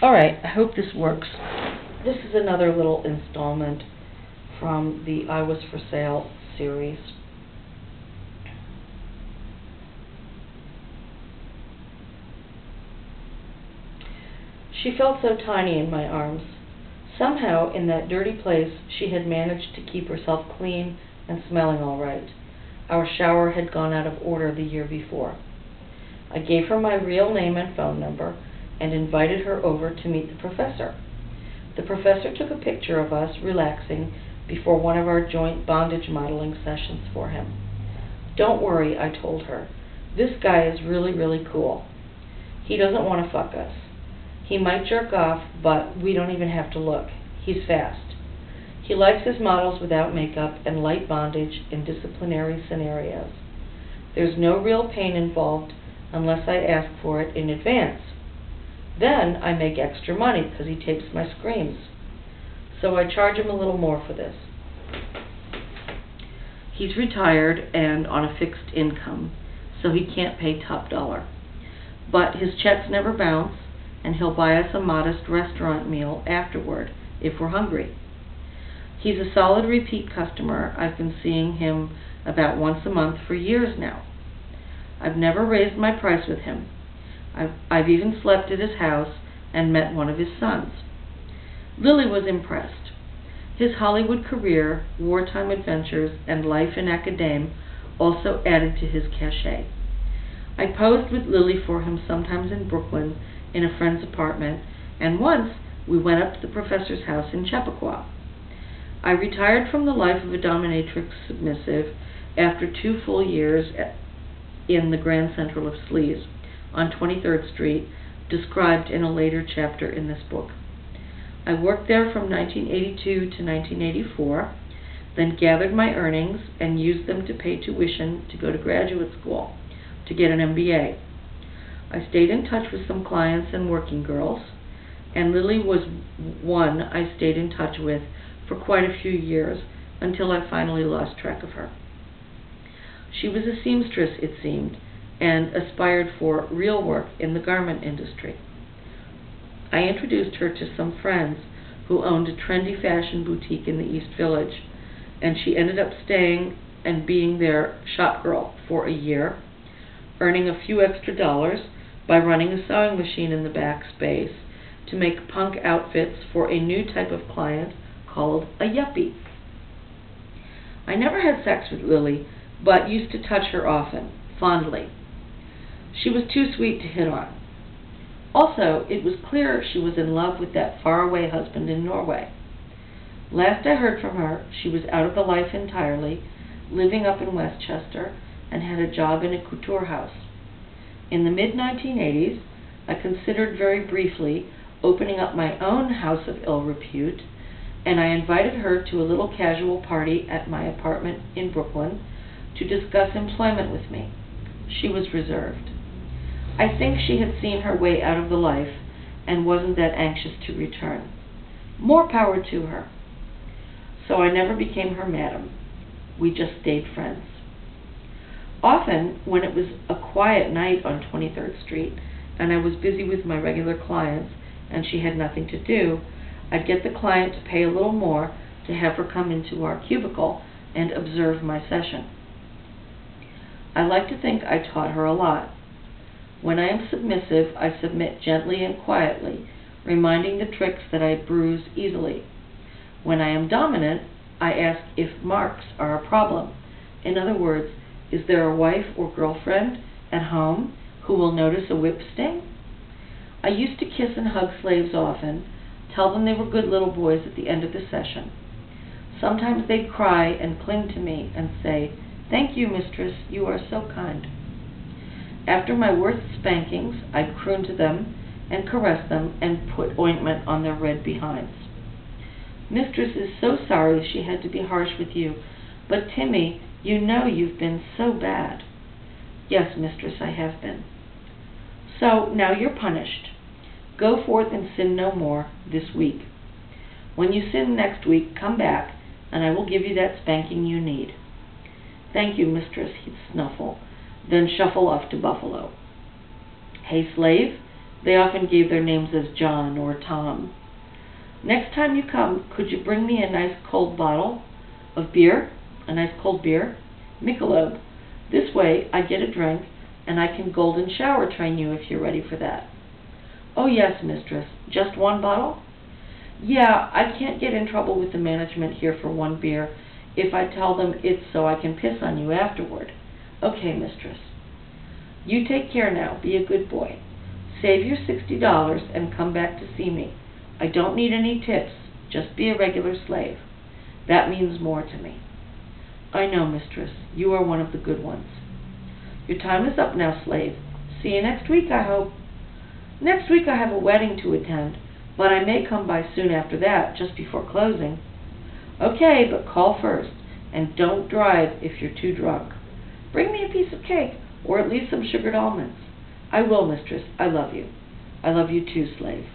Alright, I hope this works. This is another little installment from the I Was For Sale series. She felt so tiny in my arms. Somehow, in that dirty place, she had managed to keep herself clean and smelling all right. Our shower had gone out of order the year before. I gave her my real name and phone number and invited her over to meet the professor. The professor took a picture of us relaxing before one of our joint bondage modeling sessions for him. "Don't worry," I told her. "This guy is really, really cool. He doesn't want to fuck us. He might jerk off, but we don't even have to look. He's fast. He likes his models without makeup and light bondage in disciplinary scenarios. There's no real pain involved unless I ask for it in advance. Then I make extra money because he tapes my screams. So I charge him a little more for this. He's retired and on a fixed income, so he can't pay top dollar. But his checks never bounce, and he'll buy us a modest restaurant meal afterward if we're hungry. He's a solid repeat customer. I've been seeing him about once a month for years now. I've never raised my price with him. I've even slept at his house and met one of his sons." Lily was impressed. His Hollywood career, wartime adventures, and life in academe also added to his cachet. I posed with Lily for him sometimes in Brooklyn in a friend's apartment, and once we went up to the professor's house in Chappaqua. I retired from the life of a dominatrix submissive after 2 full years in the Grand Central of Sleaze on 23rd Street, described in a later chapter in this book. I worked there from 1982 to 1984, then gathered my earnings and used them to pay tuition to go to graduate school to get an MBA. I stayed in touch with some clients and working girls, and Lily was one I stayed in touch with for quite a few years until I finally lost track of her. She was a seamstress, it seemed, and aspired for real work in the garment industry. I introduced her to some friends who owned a trendy fashion boutique in the East Village, and she ended up staying and being their shop girl for a year, earning a few extra dollars by running a sewing machine in the back space to make punk outfits for a new type of client called a yuppie. I never had sex with Lily, but used to touch her often, fondly. She was too sweet to hit on. Also, it was clear she was in love with that faraway husband in Norway. Last I heard from her, she was out of the life entirely, living up in Westchester, and had a job in a couture house. In the mid-1980s, I considered very briefly opening up my own house of ill repute, and I invited her to a little casual party at my apartment in Brooklyn to discuss employment with me. She was reserved. I think she had seen her way out of the life and wasn't that anxious to return. More power to her. So I never became her madam. We just stayed friends. Often, when it was a quiet night on 23rd Street and I was busy with my regular clients and she had nothing to do, I'd get the client to pay a little more to have her come into our cubicle and observe my session. I like to think I taught her a lot. When I am submissive, I submit gently and quietly, reminding the tricks that I bruise easily. When I am dominant, I ask if marks are a problem. In other words, is there a wife or girlfriend at home who will notice a whip sting? I used to kiss and hug slaves often, tell them they were good little boys at the end of the session. Sometimes they'd cry and cling to me and say, "Thank you, mistress, you are so kind." After my worst spankings, I'd croon to them and caress them and put ointment on their red behinds. "Mistress is so sorry she had to be harsh with you, but Timmy, you know you've been so bad." "Yes, mistress, I have been." "So now you're punished. Go forth and sin no more this week. When you sin next week, come back, and I will give you that spanking you need." "Thank you, mistress," he'd snuffle, then shuffle off to Buffalo. "Hey, slave, They often gave their names as John or Tom. Next time you come, could you bring me a nice cold bottle of beer? A nice cold beer? Michelob. This way I get a drink, and I can golden shower train you if you're ready for that. Oh yes, mistress. Just one bottle? Yeah, I can't get in trouble with the management here for one beer if I tell them it's so I can piss on you afterward. Okay, mistress. You take care now. Be a good boy. Save your $60 and come back to see me. I don't need any tips. Just be a regular slave. That means more to me. I know, mistress. You are one of the good ones. Your time is up now, slave. See you next week, I hope. Next week I have a wedding to attend, but I may come by soon after that, just before closing. Okay, but call first, and don't drive if you're too drunk. Bring me a piece of cake, or at least some sugared almonds. I will, mistress. I love you. I love you too, slave.